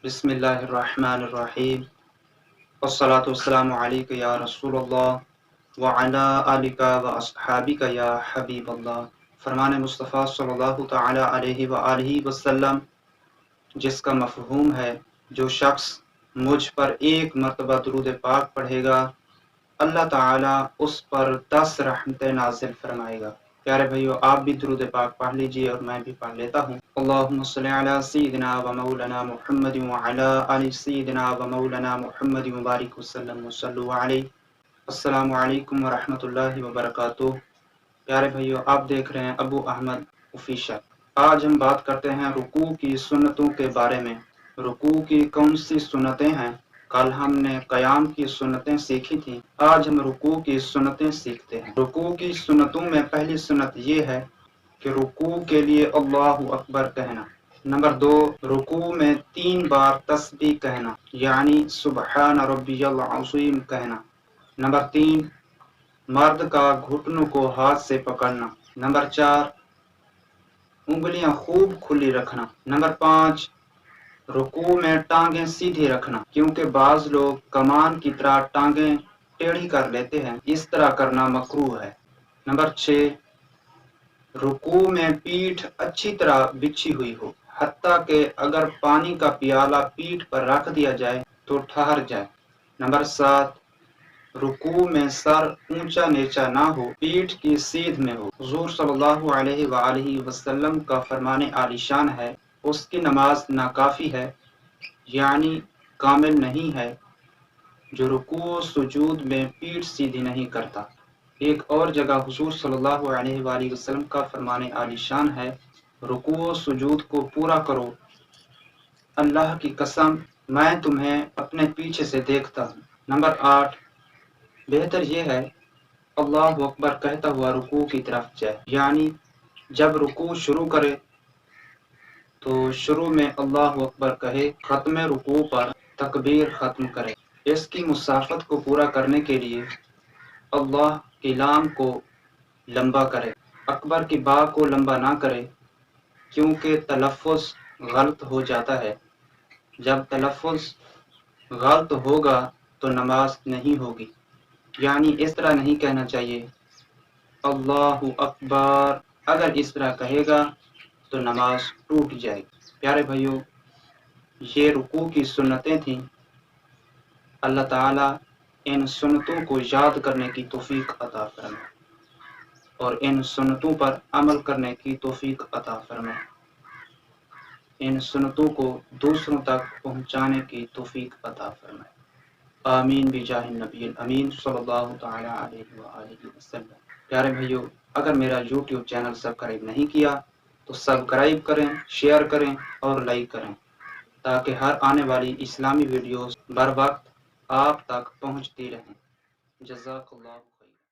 बिस्मिल्लाहिर्रहमानिर्रहीम वस्सलातु वस्सलामु अलैका या रसूलल्लाह व अला आलिका व अस्हाबिका या हबीबल्लाह। फरमान मुस्तफ़ा सल्लल्लाहु तआला अलैहि व आलिहि वसल्लम, जिसका मफ़हूम है जो शख्स मुझ पर एक मरतबा दुरूद पाक पढ़ेगा, अल्लाह ताला उस पर 10 रहमतें नाज़िल फरमाएगा। प्यारे भाइयों, आप भी दुरूद पाक पढ़ लीजिए और मैं भी पढ़ लेता हूँ। अल्लाहुम्मा सल्लि अला सय्यिदिना व मौलाना मुहम्मद व अला आलि सय्यिदिना व मौलाना मुहम्मद व बारिक वसल्लम व सल्लु अलैहि। अस्सलामु अलैकुम व रहमतुल्लाहि व बरकातुहू। प्यारे भाइयों, आप देख रहे हैं अबू अहमद ऑफिशियल। आज हम बात करते हैं रुकू की सुन्नतों के बारे में। रुकू की कौन सी सुन्नतें हैं? कल हमने कयाम की सुन्नतें सीखी थी, आज हम रुकू की सुन्नतें सीखते हैं। रुकू की सुन्नतों में पहली सुन्नत ये है कि रुकू के लिए अल्लाहु अकबर कहना। नंबर 2, रुकू में 3 बार तस्बीह कहना, यानी सुबहान रब्बियल अज़ीम कहना। नंबर 3, मर्द का घुटनों को हाथ से पकड़ना। नंबर 4, उंगलियां खूब खुली रखना। नंबर 5, रुकू में टांगें सीधी रखना, क्योंकि बाज लोग कमान की तरह टांगें टेढ़ी कर लेते हैं, इस तरह करना मकरूह है। नंबर 6, रुकू में पीठ अच्छी तरह बिछी हुई हो, हत्ता कि अगर पानी का प्याला पीठ पर रख दिया जाए तो ठहर जाए। नंबर 7, रुकू में सर ऊंचा नीचा ना हो, पीठ की सीध में हो। हुजूर सल्लल्लाहु अलैहि वालैहि वसल्लम का फरमाने आलिशान है, उसकी नमाज नाकाफी है, यानी कामिल नहीं है, जो रुकू सुजूद में पीठ सीधी नहीं करता। एक और जगह हुजूर सल्लल्लाहु अलैहि वसल्लम का फरमाने आलिशान है, रुकू सुजूद को पूरा करो, अल्लाह की कसम मैं तुम्हें अपने पीछे से देखता हूँ। नंबर 8, बेहतर यह है अल्लाहु अकबर कहता हुआ रुकू की तरफ जाए, यानी जब रुकू शुरू करे तो शुरू में अल्लाहु अकबर कहे, खत्म रुकू पर तकबीर खत्म करे। इसकी मुसाफत को पूरा करने के लिए अल्लाह की लाम को लंबा करे, अकबर की बा को लंबा ना करे, क्योंकि तलफ़ुज़ गलत हो जाता है। जब तलफ़ुज़ गलत होगा तो नमाज नहीं होगी, यानी इस तरह नहीं कहना चाहिए अल्लाहु अकबर। अगर इस तरह कहेगा तो नमाज टूट जाएगी। प्यारे भाइयों, ये रुकू की सुन्नतें थीं। अल्लाह ताला इन सुन्नतों को याद करने की तौफीक अता फरमाए और इन सुन्नतों पर अमल करने की तौफीक अता फरमाए, इन सुन्नतों को दूसरों तक पहुंचाने की तौफीक अता फरमाए। आमीन बिजाहिन नबील अमीन सल्लल्लाहु तआला अलैहि व आलिहि वसल्लम। प्यारे भाइयों, अगर मेरा YouTube चैनल सब्सक्राइब नहीं किया तो सब्सक्राइब करें, शेयर करें और लाइक करें, ताकि हर आने वाली इस्लामी वीडियोस बर वक्त आप तक पहुंचती रहें। जज़ाकल्लाह।